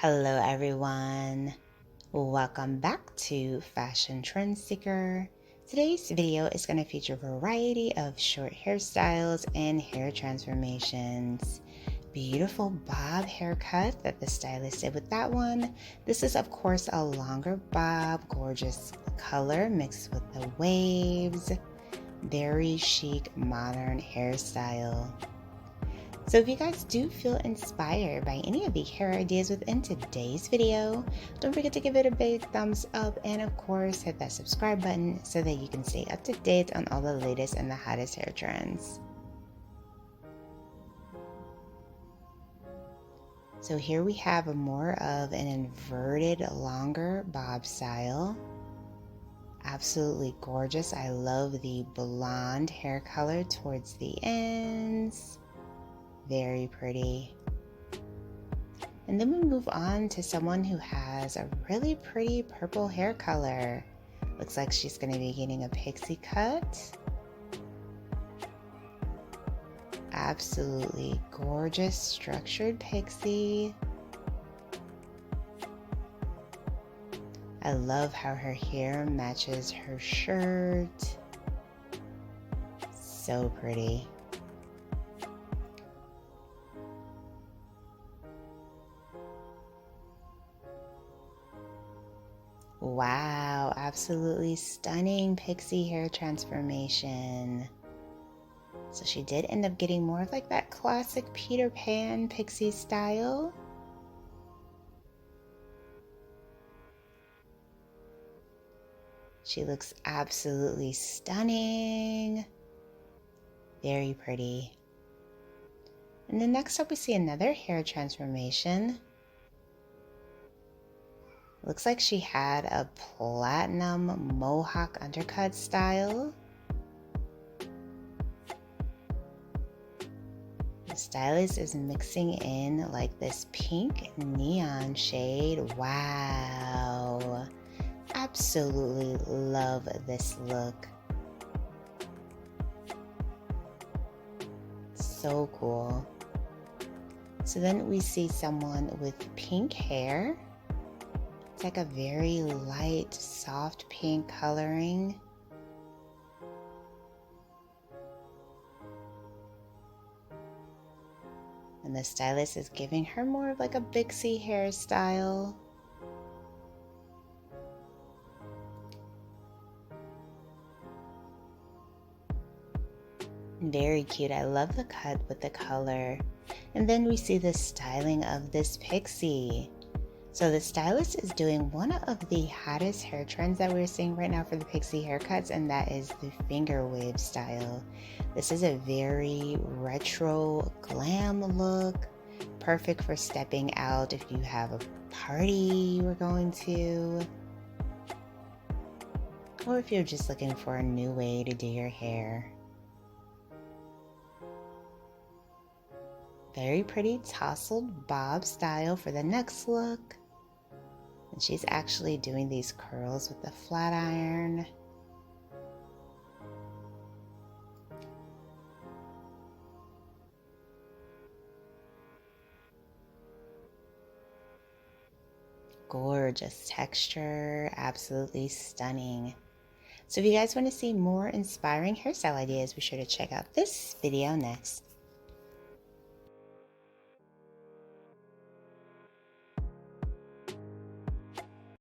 Hello everyone, welcome back to Fashion Trend Seeker. Today's video is going to feature a variety of short hairstyles and hair transformations. Beautiful bob haircut that the stylist did with that one. This is of course a longer bob, gorgeous color mixed with the waves. Very chic modern hairstyle. So if you guys do feel inspired by any of the hair ideas within today's video, don't forget to give it a big thumbs up and of course hit that subscribe button so that you can stay up to date on all the latest and the hottest hair trends. So here we have a more of an inverted longer bob style. Absolutely gorgeous. I love the blonde hair color towards the ends. Very pretty. And then we move on to someone who has a really pretty purple hair color. Looks like she's going to be getting a pixie cut. Absolutely gorgeous structured pixie. I love how her hair matches her shirt. So pretty. Wow, absolutely stunning pixie hair transformation. So she did end up getting more of like that classic Peter Pan pixie style. She looks absolutely stunning. Very pretty. And then next up we see another hair transformation. Looks like she had a platinum mohawk undercut style. The stylist is mixing in like this pink neon shade. Wow. Absolutely love this look. So cool. So then we see someone with pink hair. It's like a very light, soft pink coloring. And the stylist is giving her more of like a pixie hairstyle. Very cute. I love the cut with the color. And then we see the styling of this pixie. So the stylist is doing one of the hottest hair trends that we're seeing right now for the pixie haircuts, and that is the finger wave style. This is a very retro glam look, perfect for stepping out if you have a party you were going to, or if you're just looking for a new way to do your hair. Very pretty tousled bob style for the next look. And she's actually doing these curls with the flat iron. Gorgeous texture, absolutely stunning. So if you guys want to see more inspiring hairstyle ideas, be sure to check out this video next.